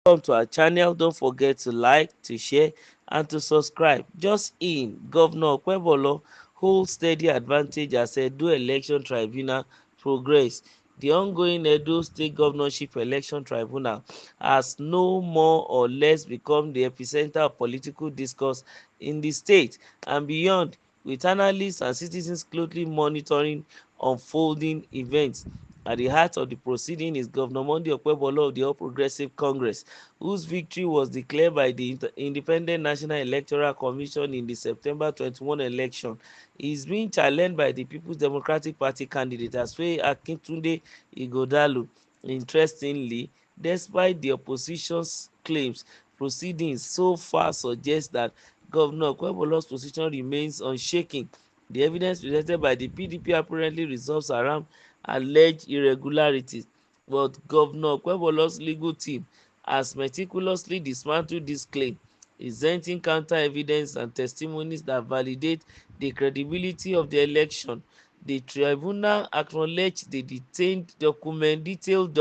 Welcome to our channel. Don't forget to like, to share, and to subscribe. Just in, Governor Okpebholo holds steady advantage as Edo Election Tribunal progress. The ongoing Edo State Governorship Election Tribunal has no more or less become the epicenter of political discourse in the state and beyond, with analysts and citizens closely monitoring unfolding events. At the heart of the proceeding is Governor Monday Okpebholo of the All Progressive Congress, whose victory was declared by the Independent National Electoral Commission in the September 21 election. He is being challenged by the People's Democratic Party candidate Asue Akintunde Ighodalo. Interestingly, despite the opposition's claims, proceedings so far suggest that Governor Okpebholo's position remains unshaken. The evidence presented by the PDP apparently resolves around alleged irregularities, but Governor Okpebholo's legal team has meticulously dismantled this claim, presenting counter evidence and testimonies that validate the credibility of the election. The tribunal acknowledged the detailed documentation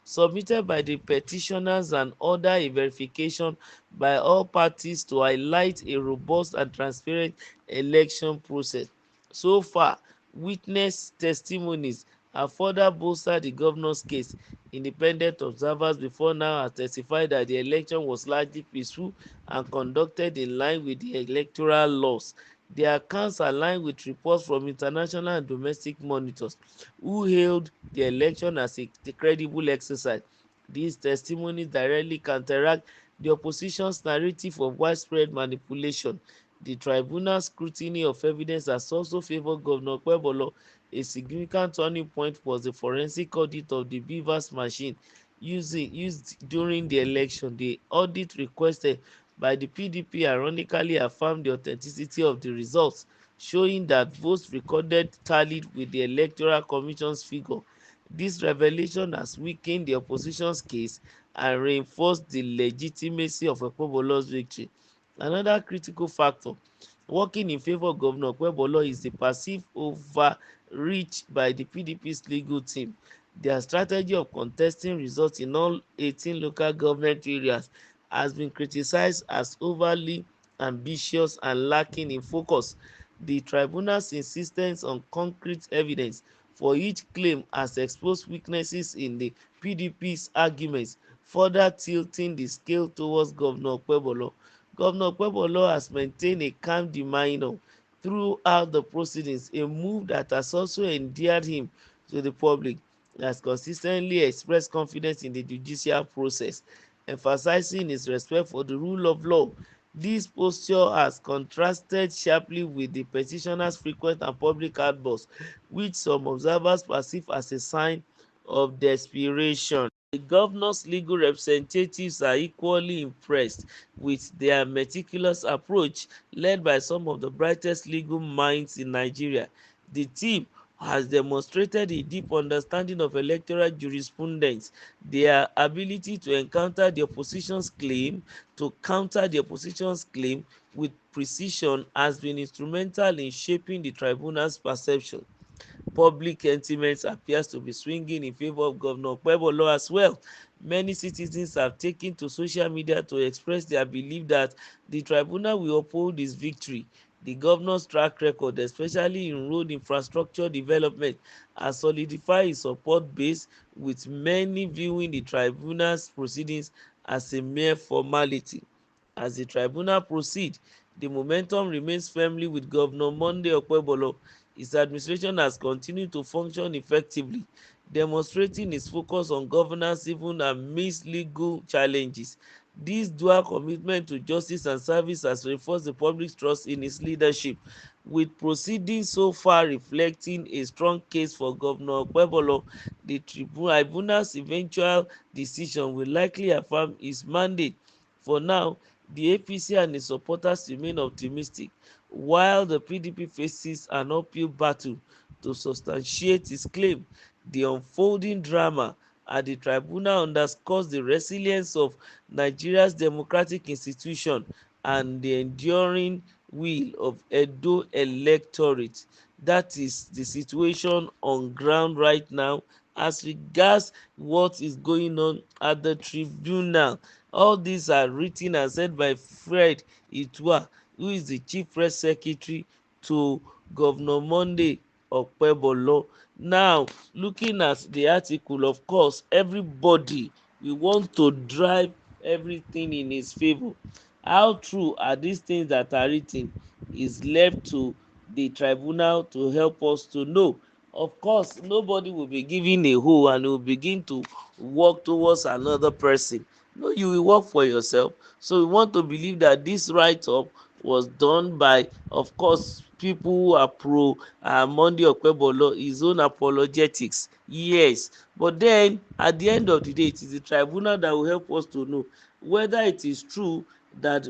submitted by the petitioners and order a verification by all parties to highlight a robust and transparent election process. So far, witness testimonies have further bolstered the governor's case. Independent observers before now have testified that the election was largely peaceful and conducted in line with the electoral laws. The accounts align with reports from international and domestic monitors who hailed the election as a credible exercise. These testimonies directly counteract the opposition's narrative of widespread manipulation. The tribunal's scrutiny of evidence has also favored Governor Okpebholo. A significant turning point was the forensic audit of the BVAS machine used during the election. The audit requested by the PDP ironically affirmed the authenticity of the results, showing that votes recorded tallied with the Electoral Commission's figure. This revelation has weakened the opposition's case and reinforced the legitimacy of Okpebholo's victory. Another critical factor working in favour of Governor Okpebholo is the perceived overreach by the PDP's legal team. Their strategy of contesting results in all 18 local government areas has been criticized as overly ambitious and lacking in focus. The tribunal's insistence on concrete evidence for each claim has exposed weaknesses in the PDP's arguments, further tilting the scale towards Governor Okpebholo. Governor Okpebholo has maintained a calm demeanor throughout the proceedings, a move that has also endeared him to the public. He has consistently expressed confidence in the judicial process, emphasizing his respect for the rule of law. This posture has contrasted sharply with the petitioner's frequent and public outbursts, which some observers perceive as a sign of desperation. The governor's legal representatives are equally impressed with their meticulous approach, led by some of the brightest legal minds in Nigeria. The team has demonstrated a deep understanding of electoral jurisprudence. Their ability to counter the opposition's claim with precision has been instrumental in shaping the tribunal's perception. Public sentiment appears to be swinging in favour of Governor Okpebholo as well. Many citizens have taken to social media to express their belief that the tribunal will uphold his victory. The governor's track record, especially in road infrastructure development, has solidified his support base, with many viewing the tribunal's proceedings as a mere formality. As the tribunal proceeds, the momentum remains firmly with Governor Monday Okpebholo. His administration has continued to function effectively, demonstrating its focus on governance even amidst legal challenges. This dual commitment to justice and service has reinforced the public's trust in his leadership, with proceedings so far reflecting a strong case for Governor Okpebholo. The tribunal's eventual decision will likely affirm his mandate. For now, the APC and its supporters remain optimistic, while the PDP faces an uphill battle to substantiate its claim. The unfolding drama at the tribunal underscores the resilience of Nigeria's democratic institution and the enduring will of Edo electorate. That is the situation on ground right now as regards what is going on at the tribunal. All these are written and said by Fred Itua, who is the chief press secretary to Governor Monday Okpebholo. Now, looking at the article, of course, everybody we want to drive everything in his favor. How true are these things that are written is left to the tribunal to help us to know. Of course, nobody will be given a hoe and will begin to work towards another person. No, you will work for yourself. So we want to believe that this write-up was done by, of course, people who are pro Monday Okpebholo, his own apologetics. Yes, but then at the end of the day, it is the tribunal that will help us to know whether it is true that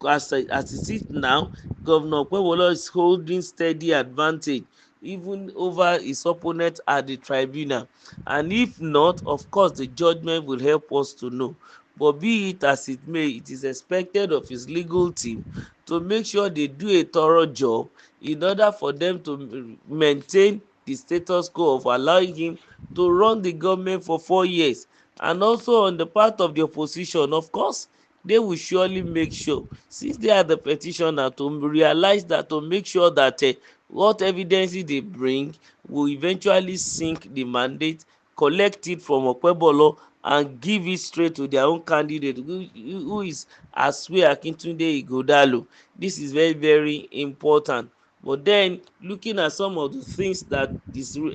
as it is now, Governor Okpebholo is holding steady advantage even over his opponent at the tribunal. And if not, of course, the judgment will help us to know. But be it as it may, it is expected of his legal team to make sure they do a thorough job in order for them to maintain the status quo of allowing him to run the government for 4 years. And also on the part of the opposition, of course, they will surely make sure, since they are the petitioner, to realize that, to make sure that what evidences they bring will eventually sink the mandate, collect it from Okpebholo and give it straight to their own candidate, who is Asue Akintunde Ighodalo. This is very, very important. But then, looking at some of the things that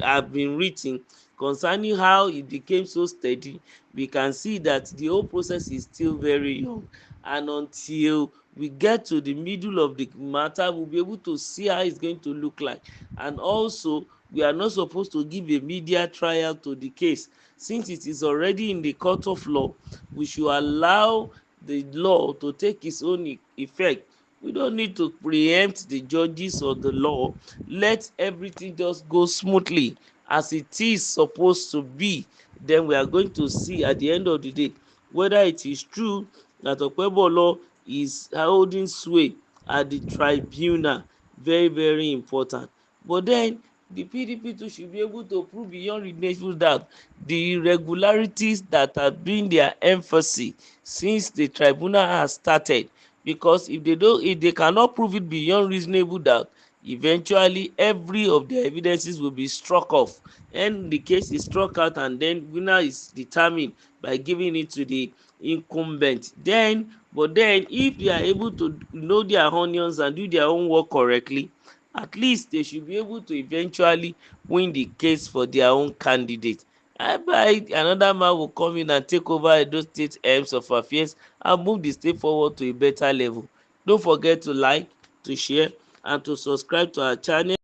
have been written concerning how it became so steady, we can see that the whole process is still very young. And until we get to the middle of the matter, we'll be able to see how it's going to look like. And also, we are not supposed to give a media trial to the case. Since it is already in the court of law, we should allow the law to take its own effect. We don't need to preempt the judges or the law. Let everything just go smoothly as it is supposed to be. Then we are going to see at the end of the day whether it is true that Okpebholo is holding sway at the tribunal. Very, very important. But then the PDP too should be able to prove beyond reasonable doubt the irregularities that have been their emphasis since the tribunal has started. Because if they cannot prove it beyond reasonable doubt, eventually every of the evidences will be struck off, and the case is struck out, and then winner is determined by giving it to the incumbent. But then if they are able to know their onions and do their own work correctly, at least they should be able to eventually win the case for their own candidate. By another man will come in and take over Edo State aims of affairs and move the state forward to a better level. Don't forget to like, to share, and to subscribe to our channel.